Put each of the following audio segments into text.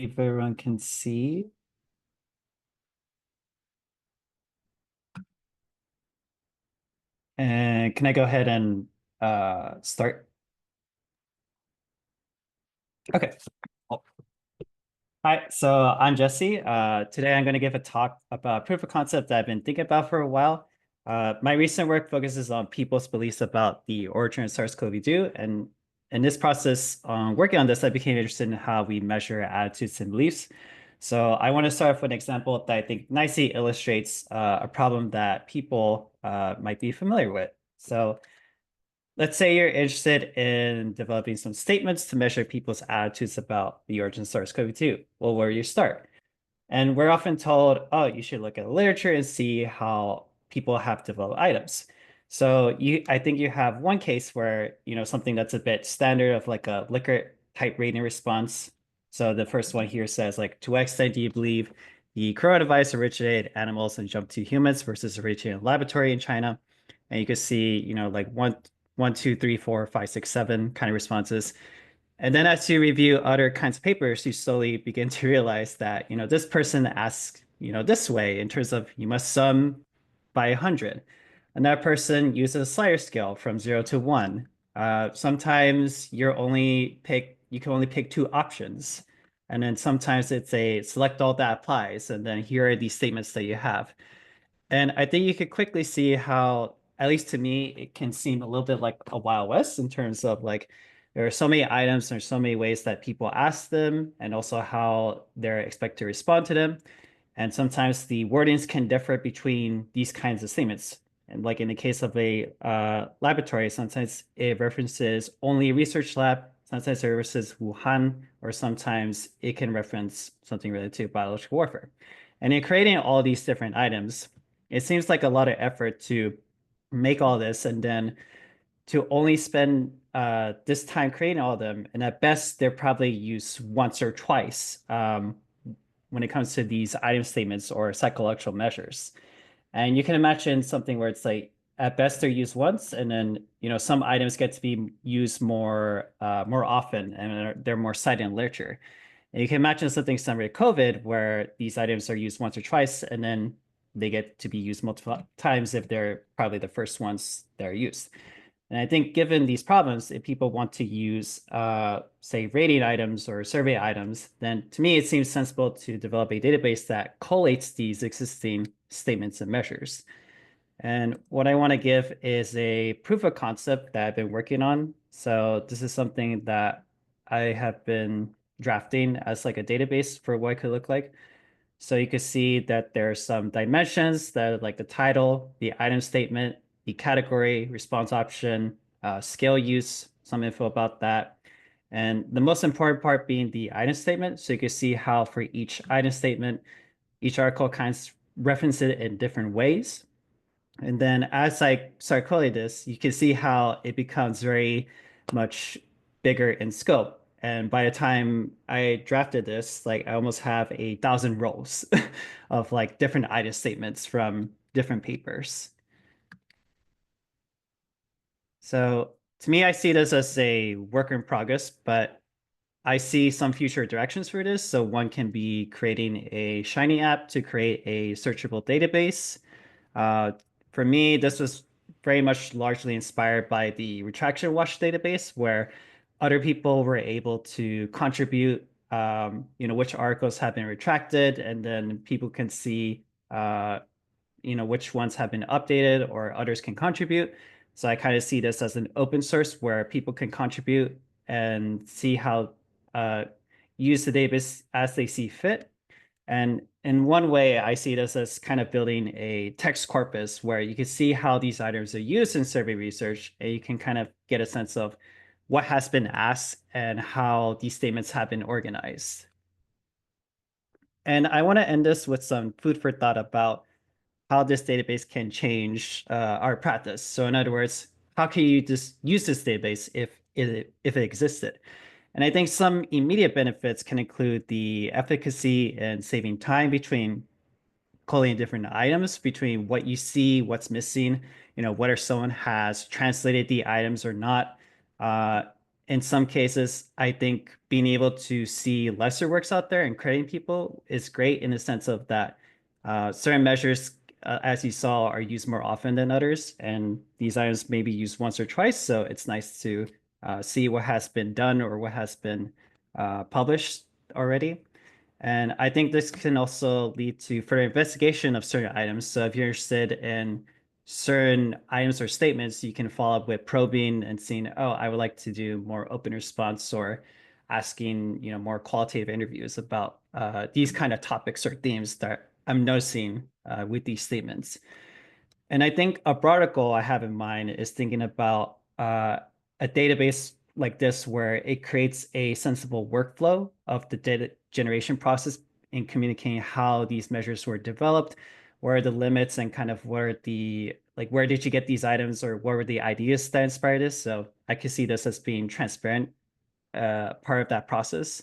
if everyone can see. And can I go ahead and start? Okay. Cool. Hi, so I'm Jesse. Today I'm going to give a talk about proof of concept that I've been thinking about for a while. My recent work focuses on people's beliefs about the origin of SARS-CoV-2. And in this process, working on this, I became interested in how we measure attitudes and beliefs. So I want to start off with an example that I think nicely illustrates a problem that people might be familiar with. So let's say you're interested in developing some statements to measure people's attitudes about the origin of SARS-CoV-2. Well, where do you start? And we're often told, oh, you should look at the literature and see how people have developed items. So I think you have one case where, something that's a bit standard of like a Likert type rating response. So the first one here says like, to what extent do you believe the coronavirus originated animals and jumped to humans versus originated in a laboratory in China? And you can see, like one, two, three, four, five, six, seven kind of responses. And then as you review other kinds of papers, you slowly begin to realize that, this person asks, this way in terms of you must sum by 100. And that person uses a slider scale from 0 to 1. Sometimes you can only pick two options. And then sometimes it's a select all that applies. And then here are these statements that you have. And I think you could quickly see how, at least to me, it can seem a little bit like a Wild West in terms of like there are so many items, there's so many ways that people ask them, and also how they're expected to respond to them. And sometimes the wordings can differ between these kinds of statements. And like in the case of a laboratory, sometimes it references only research lab, sometimes it references Wuhan, or sometimes it can reference something related to biological warfare. And in creating all these different items, it seems like a lot of effort to make all this and then to only spend this time creating all of them. And at best, they're probably used once or twice when it comes to these item statements or psychological measures. And you can imagine something where it's like at best they're used once, and then some items get to be used more often, and they're more cited in literature. And you can imagine something similar to COVID, where these items are used once or twice, and then they get to be used multiple times if they're probably the first ones that are used. And I think given these problems, if people want to use, say, rating items or survey items, then to me, it seems sensible to develop a database that collates these existing statements and measures. And what I want to give is a proof of concept that I've been working on. So this is something that I have been drafting as like a database for what it could look like. So you can see that there are some dimensions that are like the title, the item statement, the category, response option, scale use, some info about that. And the most important part being the item statement. So you can see how for each item statement, each article kind of references it in different ways. And then as I start coding this, you can see how it becomes very much bigger in scope. And by the time I drafted this, like I almost have 1,000 rows of like different item statements from different papers. So to me, I see this as a work in progress, but I see some future directions for this. So one can be creating a Shiny app to create a searchable database. Uh, for me, this was very much largely inspired by the retraction watch database, where other people were able to contribute, which articles have been retracted, and then people can see, which ones have been updated or others can contribute. So I kind of see this as an open source where people can contribute and see how use the database as they see fit. And in one way, I see this as kind of building a text corpus where you can see how these items are used in survey research, and you can kind of get a sense of what has been asked and how these statements have been organized. And I want to end this with some food for thought about how this database can change our practice. So in other words, how can you just use this database if it existed? And I think some immediate benefits can include the efficacy in saving time between collating different items, between what you see, what's missing, whether someone has translated the items or not. Uh, in some cases, I think being able to see lesser works out there and crediting people is great in the sense of that certain measures, as you saw, are used more often than others. And these items may be used once or twice. So it's nice to see what has been done or what has been published already. And I think this can also lead to further investigation of certain items. So if you're interested in certain items or statements, you can follow up with probing and seeing, oh, I would like to do more open response or asking, more qualitative interviews about these kind of topics or themes that I'm noticing with these statements. And I think a broader goal I have in mind is thinking about a database like this where it creates a sensible workflow of the data generation process in communicating how these measures were developed, where are the limits, and kind of where where did you get these items, or what were the ideas that inspired this? So I could see this as being transparent part of that process.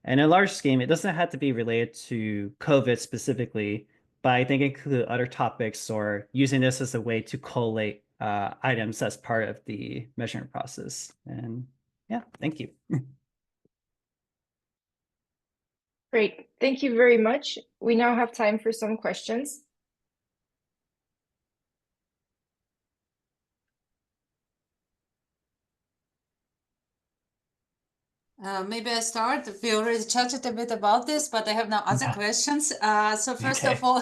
And in a large scheme, it doesn't have to be related to COVID specifically, but I think it include other topics or using this as a way to collate items as part of the measurement process. And yeah, thank you. Great, thank you very much. We now have time for some questions. Maybe I start. We already chatted a bit about this, but I have now other questions. So first of all,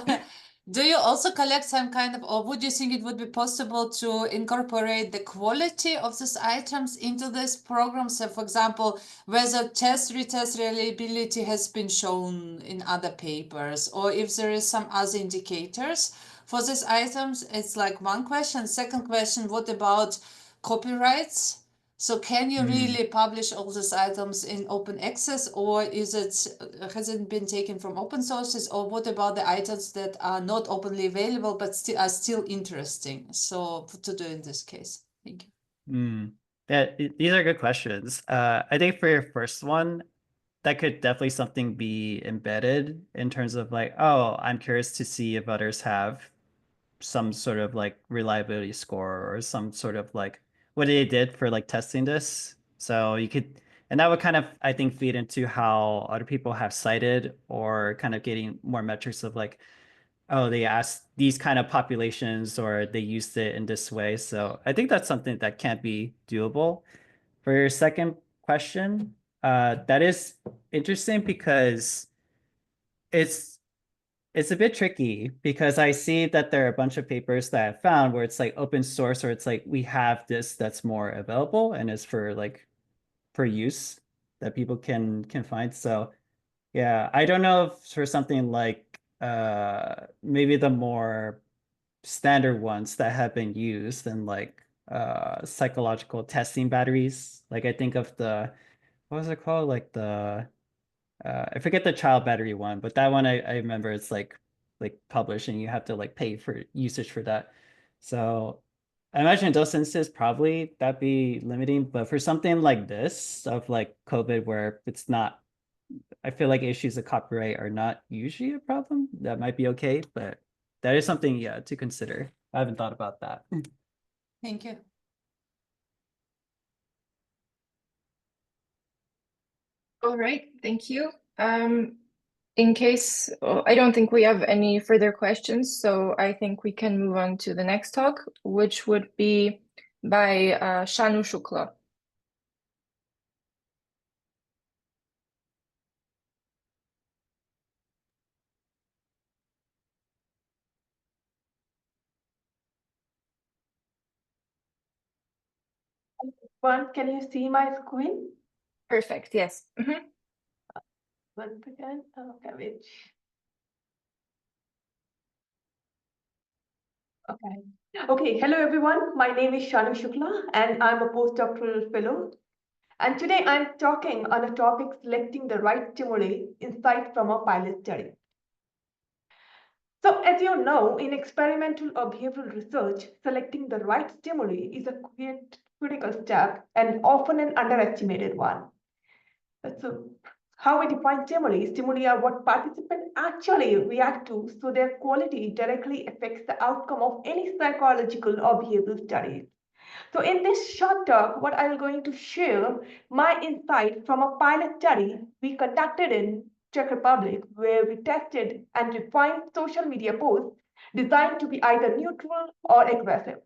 do you also collect some kind of, or would you think it would be possible to incorporate the quality of these items into this program? So for example, whether test, retest reliability has been shown in other papers, or if there is some other indicators for these items. It's like one question. Second question, what about copyrights? So can you really publish all these items in open access, or has it been taken from open sources, or what about the items that are not openly available but are still interesting? So to do in this case, thank you. Yeah, these are good questions. I think for your first one, that could definitely something be embedded in terms of like, oh, I'm curious to see if others have some sort of like reliability score or some sort of like what they did for like testing this. So you could, and that would kind of, I think, feed into how other people have cited or kind of getting more metrics of like, oh, they asked these kind of populations or they used it in this way. So I think that's something that can't be doable. For your second question, that is interesting because it's it's a bit tricky because I see that there are a bunch of papers that I found where it's like open source, or it's like we have this that's more available and is for like for use that people can find. So yeah, I don't know if for something like maybe the more standard ones that have been used and like psychological testing batteries. Like I think of the, what was it called? Like the I forget the child battery one, but that one I remember it's like published and you have to like pay for usage for that. So I imagine in those instances probably that'd be limiting, but for something like this of like COVID where it's not, I feel like issues of copyright are not usually a problem. That might be okay, but that is something, yeah, to consider. I haven't thought about that. Thank you. All right, thank you. In case, I don't think we have any further questions, so I think we can move on to the next talk, which would be by Shanu Shukla. Can you see my screen? Perfect, yes. Once again, okay, wait. Okay, hello everyone. My name is Shanu Shukla and I'm a postdoctoral fellow. And today I'm talking on a topic selecting the right stimuli, insight from a pilot study. So as you know, in experimental or behavioral research, selecting the right stimuli is a critical step and often an underestimated one. So how we define stimuli? Stimuli are what participants actually react to, so their quality directly affects the outcome of any psychological or behavioral studies. So in this short talk, what I'm going to share my insight from a pilot study we conducted in Czech Republic, where we tested and refined social media posts designed to be either neutral or aggressive.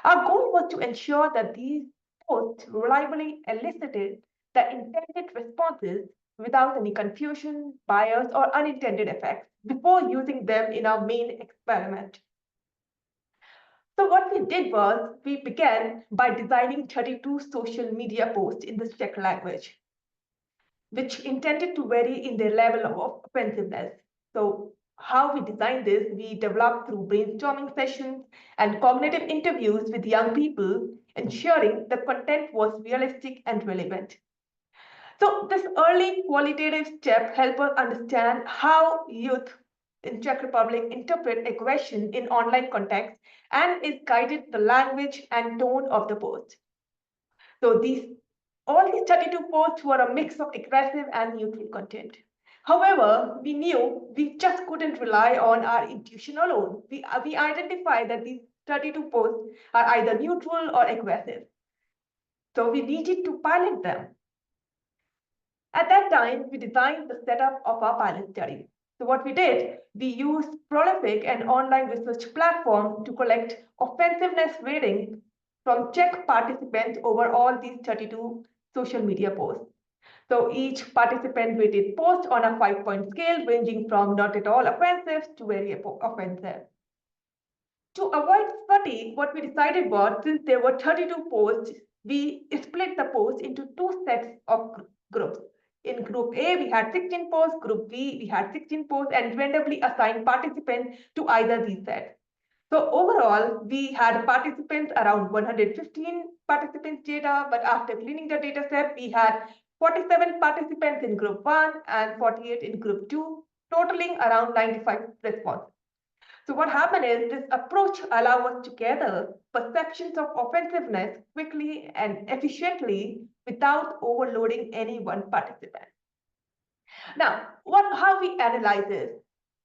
Our goal was to ensure that these posts reliably elicited the intended responses without any confusion, bias, or unintended effects before using them in our main experiment. So what we did was we began by designing 32 social media posts in the Czech language, which intended to vary in their level of offensiveness. So how we designed this, we developed through brainstorming sessions and cognitive interviews with young people, ensuring the content was realistic and relevant. So this early qualitative step helped us understand how youth in Czech Republic interpret aggression in online context and it guided the language and tone of the post. So all these 32 posts were a mix of aggressive and neutral content. However, we knew we just couldn't rely on our intuition alone. We identified that these 32 posts are either neutral or aggressive. So we needed to pilot them. At that time, we designed the setup of our pilot study. So what we did, we used Prolific, an online research platform, to collect offensiveness ratings from Czech participants over all these 32 social media posts. So each participant rated post on a 5-point scale ranging from not at all offensive to very offensive. To avoid fatigue, what we decided was, since there were 32 posts, we split the posts into two sets of groups. In group A, we had 16 posts, group B, we had 16 posts, and randomly assigned participants to either these sets. So overall, we had participants around 115 participants data, but after cleaning the data set, we had 47 participants in group 1 and 48 in group 2, totaling around 95 responses. So what happened is this approach allows us to gather perceptions of offensiveness quickly and efficiently without overloading any one participant. Now, how we analyze this?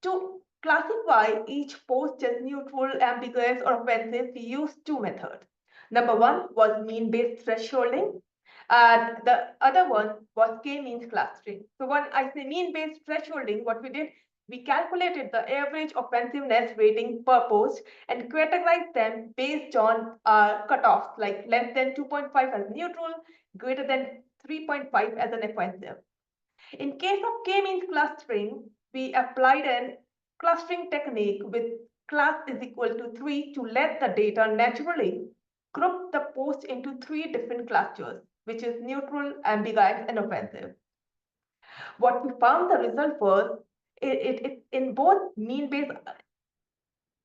To classify each post as neutral, ambiguous, or offensive, we used two methods. Number one was mean-based thresholding, and the other one was k-means clustering. So when I say mean-based thresholding, what we did, we calculated the average offensiveness rating per post and categorized them based on cutoffs, like less than 2.5 as neutral, greater than 3.5 as an offensive. In case of k-means clustering, we applied a clustering technique with class is equal to 3 to let the data naturally group the post into 3 different clusters, which is neutral, ambiguous, and offensive. What we found the result was, in both mean-based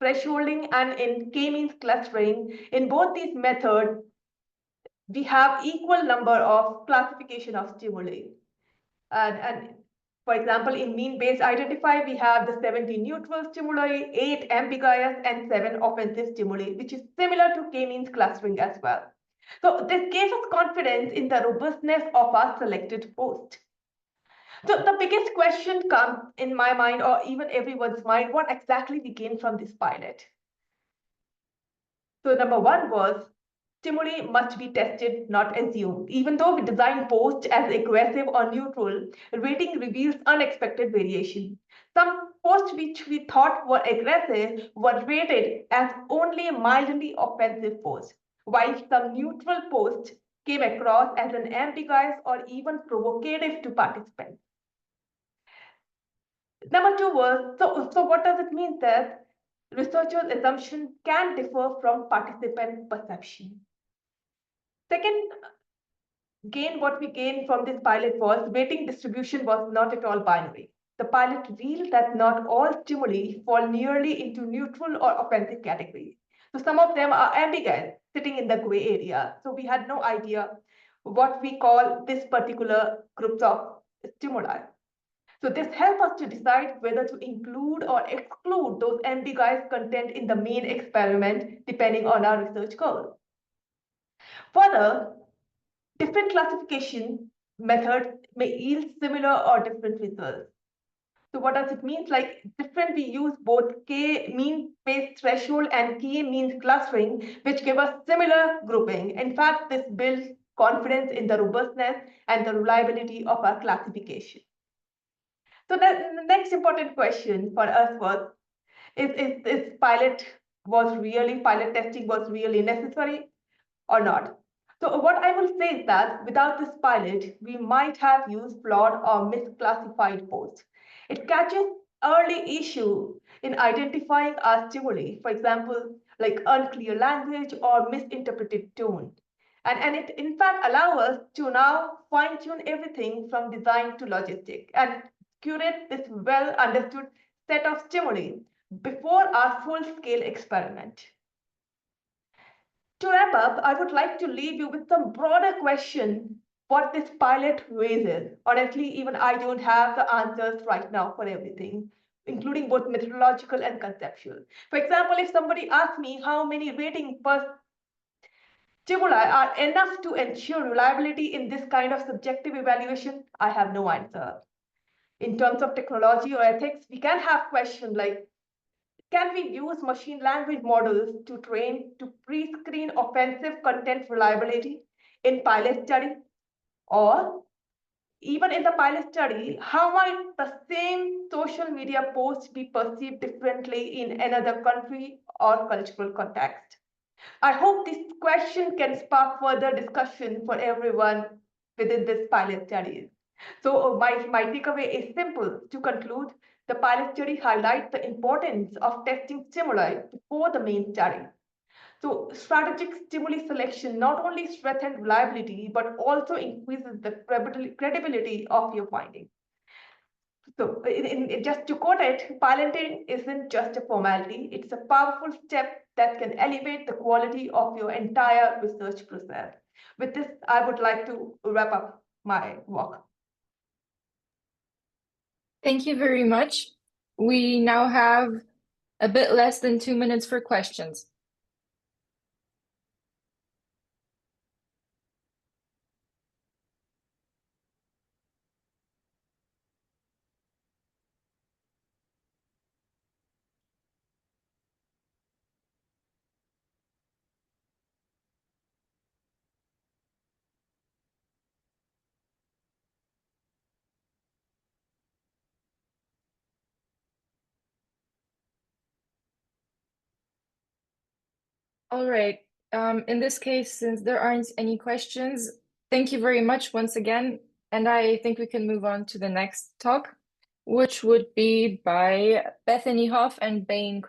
thresholding and in k-means clustering, in both these methods, we have equal number of classification of stimuli. And for example, in mean-based identify, we have the 70 neutral stimuli, 8 ambiguous, and 7 offensive stimuli, which is similar to k-means clustering as well. So this gave us confidence in the robustness of our selected post. So the biggest question comes in my mind, or even everyone's mind, what exactly we gained from this pilot? So number one was, stimuli must be tested, not assumed. Even though we design posts as aggressive or neutral, rating reveals unexpected variation. Some posts which we thought were aggressive were rated as only mildly offensive posts, while some neutral posts came across as an ambiguous or even provocative to participants. Number two was, so what does it mean that researchers' assumption can differ from participant perception? Second, what we gained from this pilot was weighting distribution was not at all binary. The pilot revealed that not all stimuli fall nearly into neutral or offensive categories. So some of them are ambiguous, sitting in the gray area. So we had no idea what we call this particular groups of stimuli. So this helps us to decide whether to include or exclude those ambiguous content in the main experiment, depending on our research goal. Further, different classification methods may yield similar or different results. So what does it mean? Like different, we use both K mean-based threshold and K means clustering, which give us similar grouping. In fact, this builds confidence in the robustness and the reliability of our classification. So the next important question for us was, is pilot testing was really necessary or not? So what I will say is that without this pilot, we might have used flawed or misclassified posts. It catches early issue in identifying our stimuli, for example, like unclear language or misinterpreted tone. And it in fact allows us to now fine-tune everything from design to logistic and curate this well understood set of stimuli before our full-scale experiment. To wrap up, I would like to leave you with some broader question what this pilot raises. Honestly, even I don't have the answers right now for everything, including both methodological and conceptual. For example, if somebody asks me how many rating per stimuli are enough to ensure reliability in this kind of subjective evaluation, I have no answer. In terms of technology or ethics, we can have questions like, can we use machine language models to pre-screen offensive content reliability in pilot study? Or even in the pilot study, how might the same social media post be perceived differently in another country or cultural context? I hope this question can spark further discussion for everyone within this pilot study. So my takeaway is simple. To conclude, the pilot study highlights the importance of testing stimuli before the main study. So strategic stimuli selection not only strengthens reliability, but also increases the credibility of your findings. So just to quote it, piloting isn't just a formality, it's a powerful step that can elevate the quality of your entire research process. With this, I would like to wrap up my work. Thank you very much. We now have a bit less than 2 minutes for questions. All right. In this case, since there aren't any questions, thank you very much once again. And I think we can move on to the next talk, which would be by Bethany Hoff and Baine.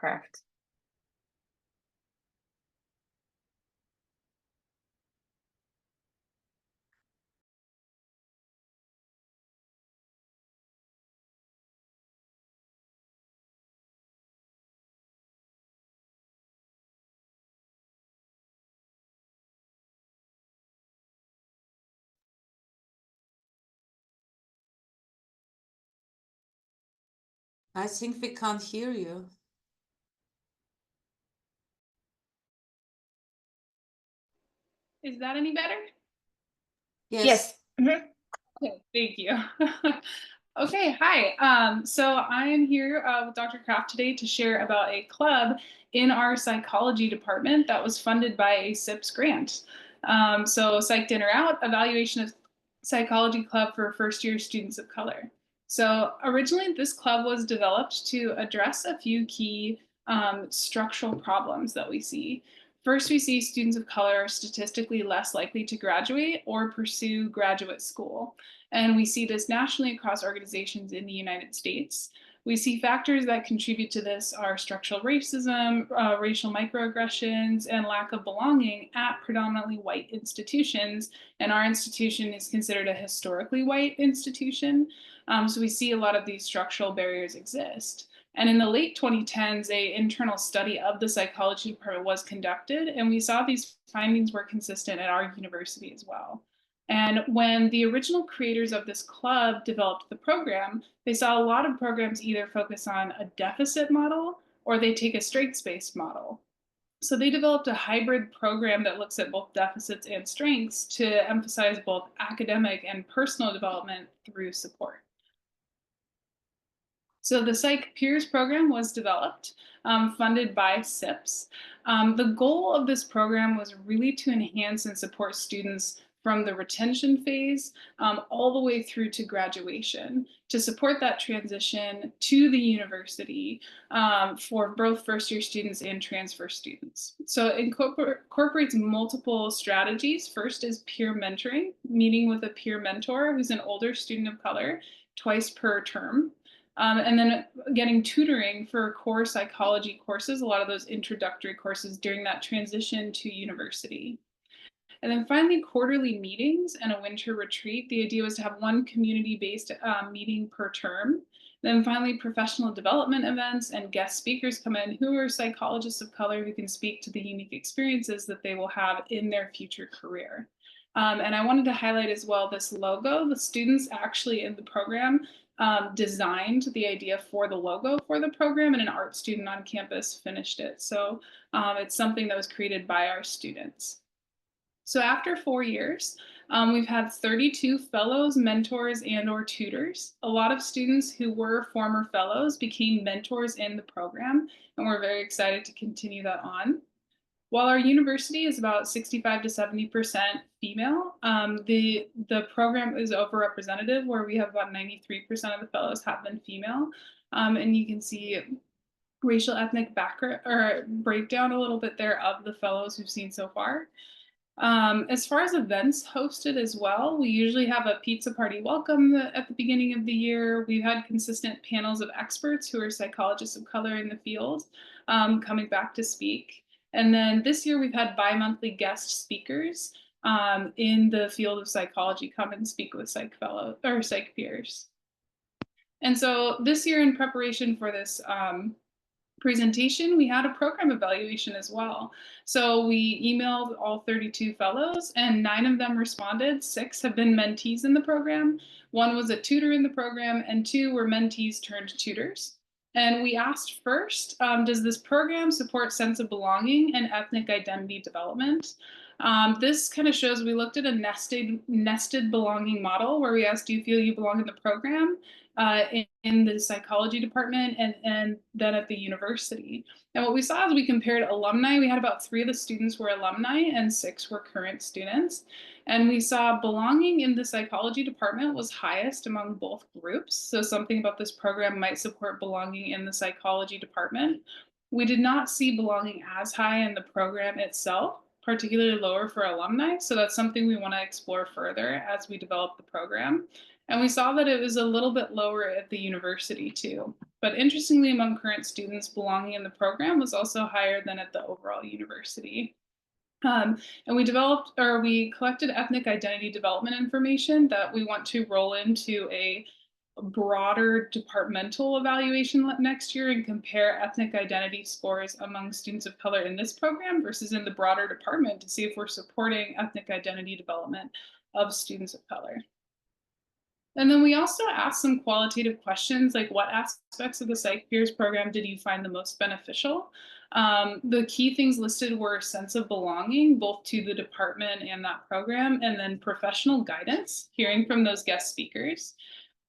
I think we can't hear you. Is that any better? Yes. Okay, thank you. Okay, hi. So I am here with Dr. Kraft today to share about a club in our psychology department that was funded by a SIPS grant. So Psyched In or Out, Evaluation of Psychology Club for first-year students of color. So originally this club was developed to address a few key structural problems that we see. First, we see students of color are statistically less likely to graduate or pursue graduate school. And we see this nationally across organizations in the United States. We see factors that contribute to this are structural racism, racial microaggressions, and lack of belonging at predominantly white institutions. And our institution is considered a historically white institution. So we see a lot of these structural barriers exist. And in the late 2010s, an internal study of the psychology department was conducted, and we saw these findings were consistent at our university as well. And when the original creators of this club developed the program, they saw a lot of programs either focus on a deficit model or they take a strengths-based model. So they developed a hybrid program that looks at both deficits and strengths to emphasize both academic and personal development through support. So the Psych Peers program was developed, funded by SIPS. The goal of this program was really to enhance and support students from the retention phase all the way through to graduation, to support that transition to the university for both first-year students and transfer students. So it incorporates multiple strategies. First is peer mentoring, meeting with a peer mentor who's an older student of color twice per term. And then getting tutoring for core psychology courses, a lot of those introductory courses during that transition to university. And then finally, quarterly meetings and a winter retreat. The idea was to have one community-based meeting per term. Then finally, professional development events and guest speakers come in who are psychologists of color who can speak to the unique experiences that they will have in their future career. And I wanted to highlight as well this logo. The students actually in the program designed the idea for the logo for the program, and an art student on campus finished it. So it's something that was created by our students. So after 4 years, we've had 32 fellows, mentors, and or tutors. A lot of students who were former fellows became mentors in the program, and we're very excited to continue that on. While our university is about 65 to 70% female, the program is overrepresentative, where we have about 93% of the fellows have been female. And you can see racial ethnic background or breakdown a little bit there of the fellows we've seen so far. As far as events hosted as well, we usually have a pizza party welcome at the beginning of the year. We've had consistent panels of experts who are psychologists of color in the field coming back to speak. And then this year we've had bi-monthly guest speakers in the field of psychology come and speak with psych peers. And so this year, in preparation for this presentation, we had a program evaluation as well. So we emailed all 32 fellows, and 9 of them responded. 6 have been mentees in the program. 1 was a tutor in the program, and 2 were mentees turned tutors. And we asked first, does this program support sense of belonging and ethnic identity development? This kind of shows, we looked at a nested belonging model where we asked, do you feel you belong in the program, in the psychology department, and then at the university? And what we saw is we compared alumni. We had about 3 of the students were alumni and 6 were current students. And we saw belonging in the psychology department was highest among both groups. So something about this program might support belonging in the psychology department. We did not see belonging as high in the program itself, particularly lower for alumni. So that's something we want to explore further as we develop the program. And we saw that it was a little bit lower at the university too. But interestingly, among current students, belonging in the program was also higher than at the overall university. And we collected ethnic identity development information that we want to roll into a broader departmental evaluation next year and compare ethnic identity scores among students of color in this program versus in the broader department to see if we're supporting ethnic identity development of students of color. And then we also asked some qualitative questions, like what aspects of the Psych Peers program did you find the most beneficial? The key things listed were sense of belonging, both to the department and that program, and then professional guidance, hearing from those guest speakers.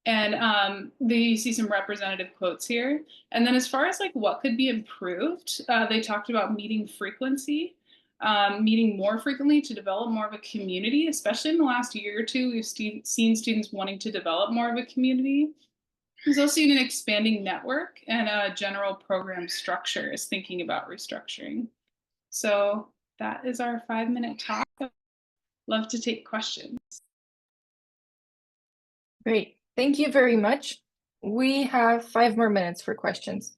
And you see some representative quotes here. And then as far as like what could be improved, they talked about meeting frequency, meeting more frequently to develop more of a community. Especially in the last year or two, we've seen students wanting to develop more of a community. There's also an expanding network, and a general program structure is thinking about restructuring. So that is our 5-minute talk. Love to take questions. Great. Thank you very much. We have 5 more minutes for questions.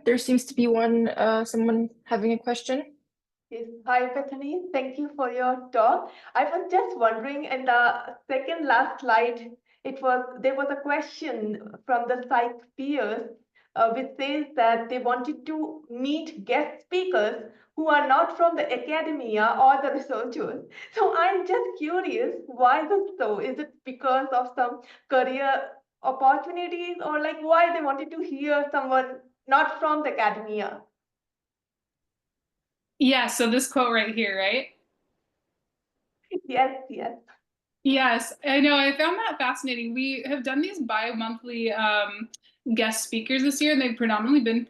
There seems to be someone having a question. Yes. Hi, Bethany. Thank you for your talk. I was just wondering, in the second last slide, there was a question from the psych peers, which says that they wanted to meet guest speakers who are not from the academia or the researchers. So I'm just curious, why this so? Is it because of some career opportunities, or like why they wanted to hear someone not from the academia? Yeah, so this quote right here, right? Yes, yes. Yes, I know. I found that fascinating. We have done these bi-monthly guest speakers this year, and they've predominantly been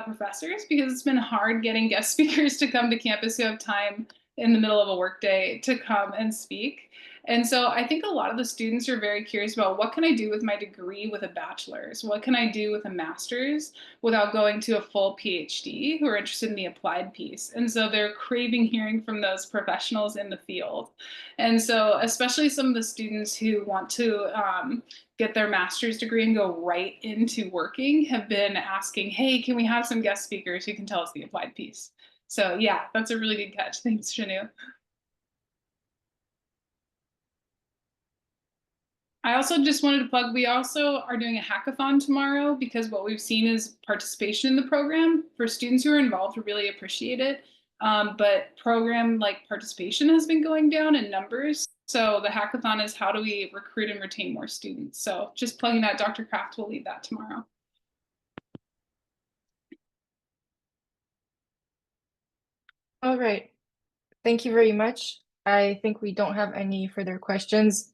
professors because it's been hard getting guest speakers to come to campus who have time in the middle of a workday to come and speak. And so I think a lot of the students are very curious about what can I do with my degree with a bachelor's? What can I do with a master's without going to a full PhD, who are interested in the applied piece? And so they're craving hearing from those professionals in the field. And so especially some of the students who want to get their master's degree and go right into working have been asking, hey, can we have some guest speakers who can tell us the applied piece? So yeah, that's a really good catch. Thanks, Shanu. I also just wanted to plug, we also are doing a hackathon tomorrow because what we've seen is participation in the program for students who are involved who really appreciate it. But program like participation has been going down in numbers. So the hackathon is how do we recruit and retain more students? So just plugging that, Dr. Kraft will lead that tomorrow. All right. Thank you very much. I think we don't have any further questions.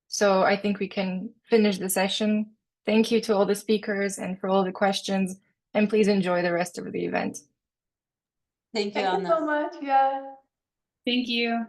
So I think we can finish the session. Thank you to all the speakers and for all the questions. And please enjoy the rest of the event. Thank you, Thank you so Anna. much. Yeah. Thank you.